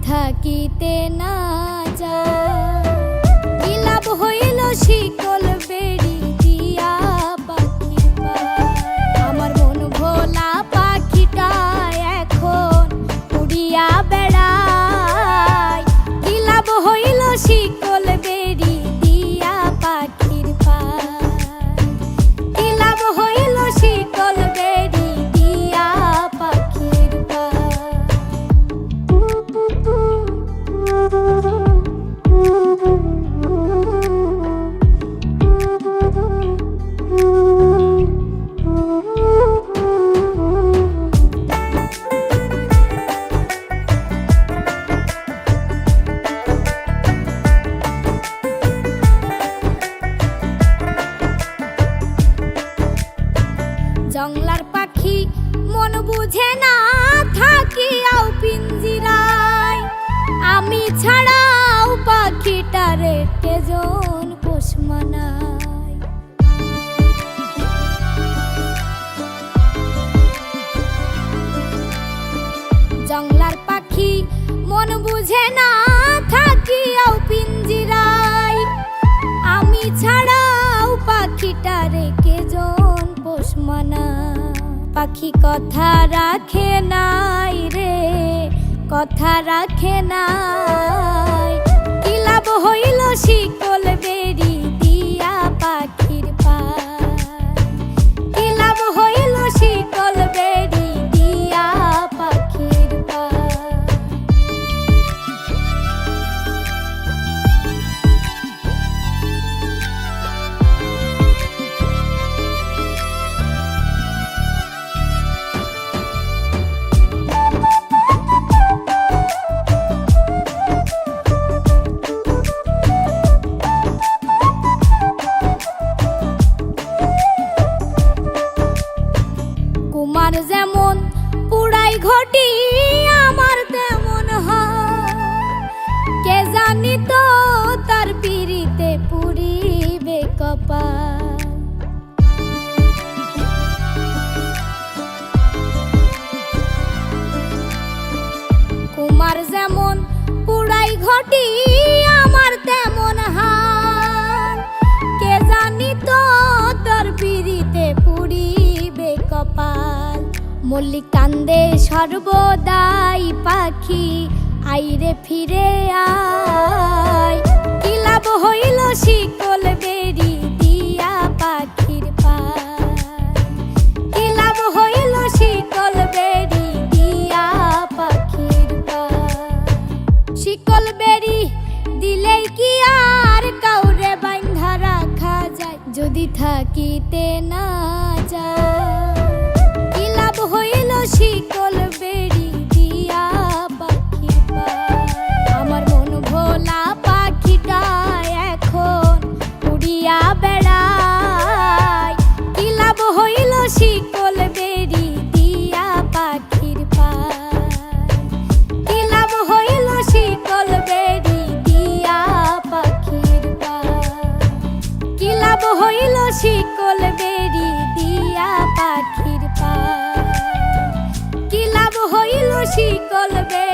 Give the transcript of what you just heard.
থাকিতে না যায়। কি লাভ হইল শিকল বেড়ি দিয়া পাখির পায়। আমার মন ভোলা পাখিটা এখন উড়িয়া বেড়ায়। কি লাভ হইল শিকল বেড়ি দিয়া পাখির পায়। কি লাভ হইল শিকল বেড়ি দিয়া পাখির পায়। জংলার পাখি মন বুঝে না থাকিয়াও পিঞ্জিরায়। আমি ছাড়াও পাখিটারে কেজন পোষ মানায়। জংলার পাখি মন বুঝে না থাকিয়াও পিঞ্জিরায়। আমি ছাড়াও পাখিটারে কেজন পোষ মানায়। পাখি কথা রাখে নাই রে, কথা রাখে নাই। কি লাভ হইল শিকল বেড়ি দিয়া পাখির পায়। কি লাভ হইল শিকল বেড়ি দিয়া পাখির পায়। কুমার যেমন পুরাই ঘটি আমার তেমন হয়। কে জানি তো তার পিরিতে পুরিবে কপাল। কুমার যেমন পুরাই ঘটি আমার তেমন হয়। কে জানি তো তার পিরিতে পুরিবে কপাল। মল্লিক কান্দে সর্বদাই পাখি আইরে ফিরে আয়। কি লাভ হইল শিকল বেড়ি দিয়া পাখির পায়। কি লাভ হইল শিকল বেড়ি দিয়া পাখির পায়। শিকল বেড়ি দিলেই কি আর কাউরে বাঁধা রাখা যায়। যদি থাকিতে না যায়। কি লাভ হইল শিকল বেড়ি দিয়া পাখির পায়। আমার মন ভোলা পাখিটা এখন উড়িয়া বেড়ায়। কি লাভ হইল শিকল বেড়ি দিয়া পাখির পায়। কি লাভ হইল শিকল বেড়ি দিয়া পাখির পায়। কি লাভ হইল শিকল বেড়ি দিয়া পাখির পায়। কি লাভ হইল শিকল বেড়ি।